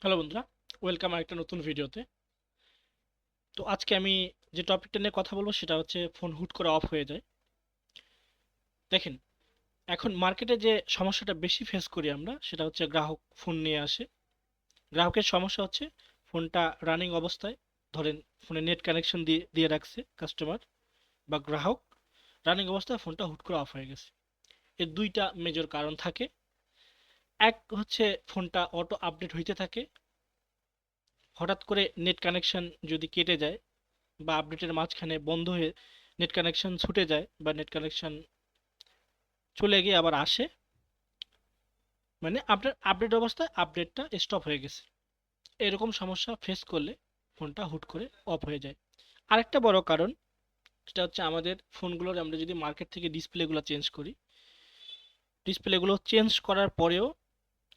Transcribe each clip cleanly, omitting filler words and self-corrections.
Hello বন্ধুরা, welcome আরেকটা নতুন ভিডিওতে। তো আজকে আমি যে টপিকটা নিয়ে কথা বলবো সেটা হচ্ছে ফোন হুট করে অফ হয়ে যায়। দেখেন, এখন মার্কেটে যে সমস্যাটা বেশি ফেস করি আমরা সেটা হচ্ছে গ্রাহক ফোন নিয়ে আসে। গ্রাহকের সমস্যা হচ্ছে ফোনটা রানিং অবস্থায়, ধরেন ফোনে নেট কানেকশন দিয়ে দিয়ে রাখছে কাস্টমার বা গ্রাহক, রানিং অবস্থায় ফোনটা হুট করে অফ হয়ে গেছে। এর দুইটা মেজর কারণ থাকে। এক হচ্ছে ফোনটা অটো আপডেট হইতে থাকে, হঠাৎ করে নেট কানেকশন যদি কেটে যায় বা আপডেটের মাঝখানে বন্ধ হয়ে নেট কানেকশন ছুটে যায় বা নেট কানেকশন চলে গিয়ে আবার আসে, মানে আপনার আপডেট অবস্থায় আপডেটটা স্টপ হয়ে গেছে। এরকম সমস্যা ফেস করলে ফোনটা হুট করে অফ হয়ে যায়। আরেকটা বড় কারণ সেটা হচ্ছে আমাদের ফোনগুলোর আমরা যদি মার্কেট থেকে ডিসপ্লেগুলো চেঞ্জ করি, ডিসপ্লেগুলো চেঞ্জ করার পরেও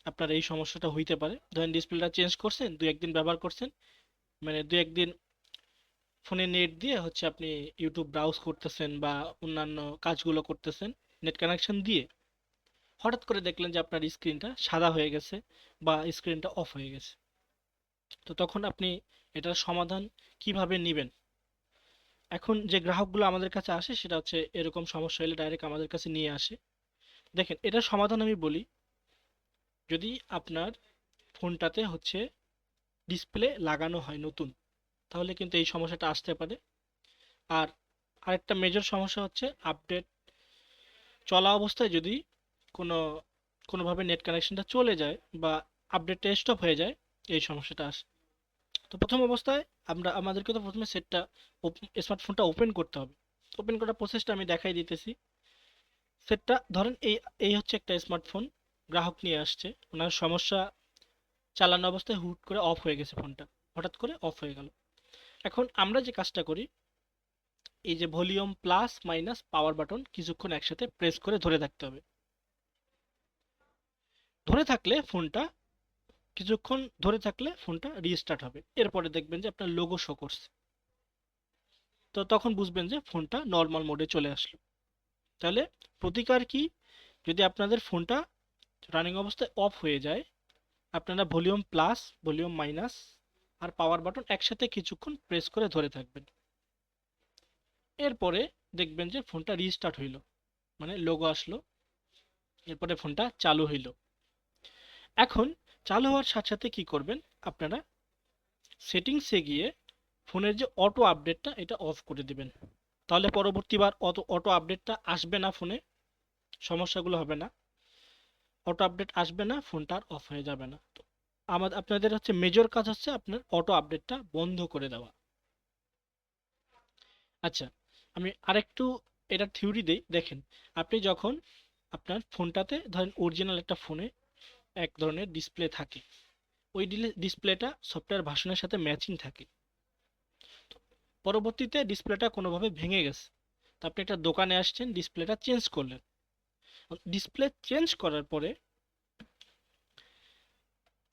আপনার এই সমস্যাটা হইতে পারে। ধরেন ডিসপ্লেটা চেঞ্জ করছেন, দু একদিন ব্যবহার করছেন, মানে দু একদিন ফোনে নেট দিয়ে হচ্ছে আপনি ইউটিউব ব্রাউজ করতেছেন বা অন্যান্য কাজগুলো করতেছেন নেট কানেকশন দিয়ে, হঠাৎ করে দেখলেন যে আপনার স্ক্রিনটা সাদা হয়ে গেছে বা স্ক্রিনটা অফ হয়ে গেছে। তো তখন আপনি এটার সমাধান কিভাবে নেবেন? এখন যে গ্রাহকগুলো আমাদের কাছে আসে সেটা হচ্ছে এরকম সমস্যা হলে ডাইরেক্ট আমাদের কাছে নিয়ে আসে। দেখেন, এটার সমাধান আমি বলি, যদি আপনার ফোনটাতে হচ্ছে ডিসপ্লে লাগানো হয় নতুন, তাহলে কিন্তু এই সমস্যাটা আসতে পারে। আর আরেকটা মেজর সমস্যা হচ্ছে আপডেট চলা অবস্থায় যদি কোনো কোনোভাবে নেট কানেকশনটা চলে যায় বা আপডেটটা স্টপ হয়ে যায়, এই সমস্যাটা আসে। তো প্রথম অবস্থায় আমাদেরকে তো প্রথমে সেটটা, স্মার্টফোনটা ওপেন করতে হবে। ওপেন করার প্রসেসটা আমি দেখাই দিতেছি। সেটটা ধরেন এই এই হচ্ছে একটা স্মার্টফোন, গ্রাহক নিয়ে আসছে, ওনার সমস্যা চালানো অবস্থায় হুট করে অফ হয়ে গেছে ফোনটা, হঠাৎ করে অফ হয়ে গেল। এখন আমরা যে কাজটা করি, এই যে volume plus minus power button কিছুক্ষণ একসাথে প্রেস করে ধরে থাকতে হবে। ধরে থাকলে ফোনটা কিছুক্ষণ ধরে থাকলে ফোনটা রিস্টার্ট হবে, এরপরে দেখবেন যে আপনার লোগো শো করছে। তো তখন বুঝবেন যে ফোনটা নর্মাল মোডে চলে আসলো। তাহলে প্রতিকার কি? যদি আপনাদের ফোনটা রানিং অবস্থায় অফ হয়ে যায়, আপনারা ভলিউম প্লাস, ভলিউম মাইনাস আর পাওয়ার বাটন একসাথে কিছুক্ষণ প্রেস করে ধরে থাকবেন। এরপরে দেখবেন যে ফোনটা রিস্টার্ট হইলো, মানে লোগো আসলো, এরপরে ফোনটা চালু হইলো। এখন চালু হওয়ার সাথে সাথে কি করবেন আপনারা, সেটিংসে গিয়ে ফোনের যে অটো আপডেটটা এটা অফ করে দিবেন। তাহলে পরবর্তীবার অত অটো আপডেটটা আসবে না ফোনে, সমস্যাগুলো হবে না, অটো আপডেট আসবে না, ফোনটা আর অফ হয়ে যাবে না। তো আপনাদের হচ্ছে মেজর কাজ হচ্ছে আপনার অটো আপডেটটা বন্ধ করে দেওয়া। আচ্ছা, আমি আরেকটু এটার থিওরি দেই। দেখেন, আপনি যখন আপনার ফোনটাতে ধরেন অরিজিনাল একটা ফোনে এক ধরনের ডিসপ্লে থাকে, ওই ডিসপ্লেটা সফটওয়্যার ভার্সনের সাথে ম্যাচিং থাকে। পরবর্তীতে ডিসপ্লেটা কোনোভাবে ভেঙে গেছে, তো আপনি একটা দোকানে আসছেন, ডিসপ্লেটা চেঞ্জ করলেন। ডিসপ্লে চেঞ্জ করার পরে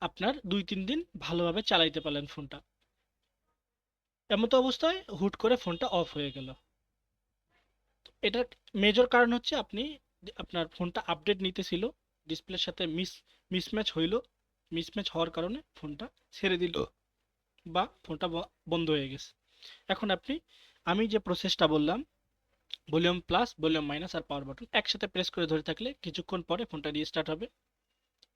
আপনার 2-3 দিন ভালোভাবে চালাইতে পারলেন ফোনটা, এমতো অবস্থায় হুট করে ফোনটা অফ হয়ে গেল। এটার মেজর কারণ হচ্ছে আপনার ফোনটা আপডেট নিতেছিল, ডিসপ্লের সাথে মিসম্যাচ হইলো, মিসম্যাচ হওয়ার কারণে ফোনটা ছেড়ে দিল বা ফোনটা বন্ধ হয়ে গেছে। এখন আমি যে প্রসেসটা বললাম, ভলিউম প্লাস, ভলিউম মাইনাস আর পাওয়ার বাটন একসাথে প্রেস করে ধরে থাকলে কিছুক্ষণ পরে ফোনটা রিস্টার্ট হবে,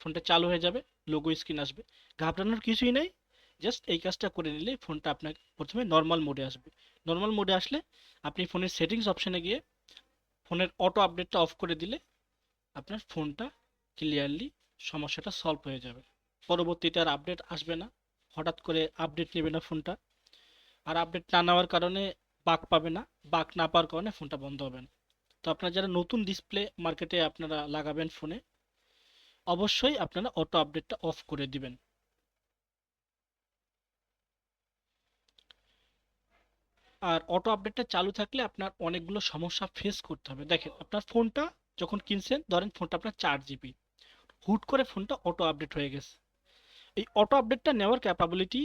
ফোনটা চালু হয়ে যাবে, লোগো স্ক্রিন আসবে। ঘাবড়ানোর কিছুই নাই, জাস্ট এই কাজটা করে নিলে ফোনটা আপনার প্রথমে নর্মাল মোডে আসবে। নর্মাল মোডে আসলে আপনি ফোনের সেটিংস অপশনে গিয়ে ফোনের অটো আপডেটটা অফ করে দিলে আপনার ফোনটা ক্লিয়ারলি সমস্যাটা সলভ হয়ে যাবে। পরবর্তীতে আর আপডেট আসবে না, হঠাৎ করে আপডেট নেবে না ফোনটা। আর আপডেট না নেওয়ার কারণে বাগ পাবে না, বাগ না পাওয়ার কারণে ফোনটা বন্ধ হবে না। তো আপনারা যারা নতুন ডিসপ্লে মার্কেটে আপনারা লাগাবেন ফোনে, অবশ্যই আপনারা অটো আপডেটটা অফ করে দিবেন। আর অটো আপডেটটা চালু থাকলে আপনার অনেকগুলো সমস্যা ফেস করতে হবে। দেখেন, আপনার ফোনটা যখন কিনছেন, ধরেন ফোনটা আপনার 4 জিবি, হুট করে ফোনটা অটো আপডেট হয়ে গেছে। এই অটো আপডেটটা নেওয়ার ক্যাপাবিলিটি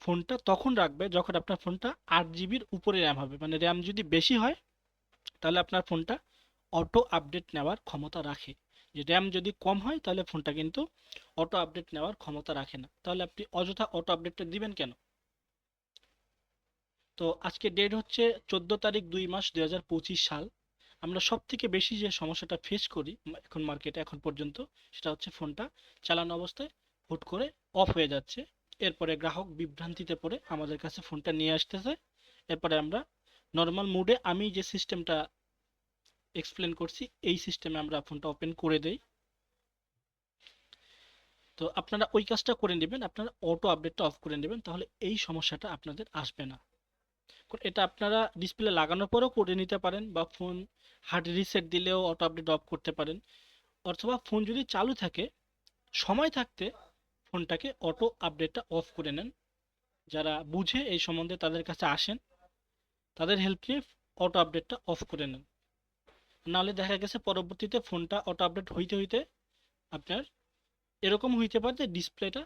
ফোনটা তখন রাখবে যখন আপনার ফোনটা 8 জিবির উপরে র্যাম হবে, মানে র্যাম যদি বেশি হয় তাহলে আপনার ফোনটা অটো আপডেট নেওয়ার ক্ষমতা রাখে। যে র্যাম যদি কম হয় তাহলে ফোনটা কিন্তু অটো আপডেট নেওয়ার ক্ষমতা রাখে না। তাহলে আপনি অযথা অটো আপডেটটা দিবেন কেন? তো আজকে ডেট হচ্ছে 14 তারিখ 2 মাস 2025 সাল। আমরা সব থেকে বেশি যে সমস্যাটা ফেস করি এখন মার্কেটে এখন পর্যন্ত, সেটা হচ্ছে ফোনটা চালানো অবস্থায় হুট করে অফ হয়ে যাচ্ছে। এরপরে গ্রাহক বিভ্রান্তিতে পড়ে আমাদের কাছে ফোনটা নিয়ে আসতেছে। এরপরে আমরা নর্মাল মোডে আমি যে সিস্টেমটা এক্সপ্লেন করছি এই সিস্টেমে আমরা ফোনটা ওপেন করে দেই। তো আপনারা ওই কাজটা করে নেবেন, আপনারা অটো আপডেটটা অফ করে নেবেন, তাহলে এই সমস্যাটা আপনাদের আসবে না। এটা আপনারা ডিসপ্লে লাগানোর পরেও করে নিতে পারেন, বা ফোন হার্ড রিসেট দিলেও অটো আপডেট অফ করতে পারেন, অথবা ফোন যদি চালু থাকে সময় থাকতে ফোনটাকে অটো আপডেটটা অফ করে নেন। যারা বুঝে এই সম্বন্ধে তাদের কাছে আসেন, তাদের হেল্প নিয়ে অটো আপডেটটা অফ করে নেন। নাহলে দেখা গেছে পরবর্তীতে ফোনটা অটো আপডেট হইতে হইতে আপনার এরকম হইতে পারে যে ডিসপ্লেটা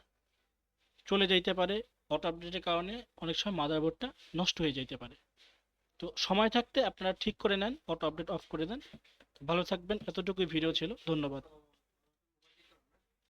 চলে যাইতে পারে, অটো আপডেটের কারণে অনেক সময় মাদারবোর্ডটা নষ্ট হয়ে যাইতে পারে। তো সময় থাকতে আপনারা ঠিক করে নেন, অটো আপডেট অফ করে দেন। ভালো থাকবেন, এতটুকুই ভিডিও ছিল, ধন্যবাদ।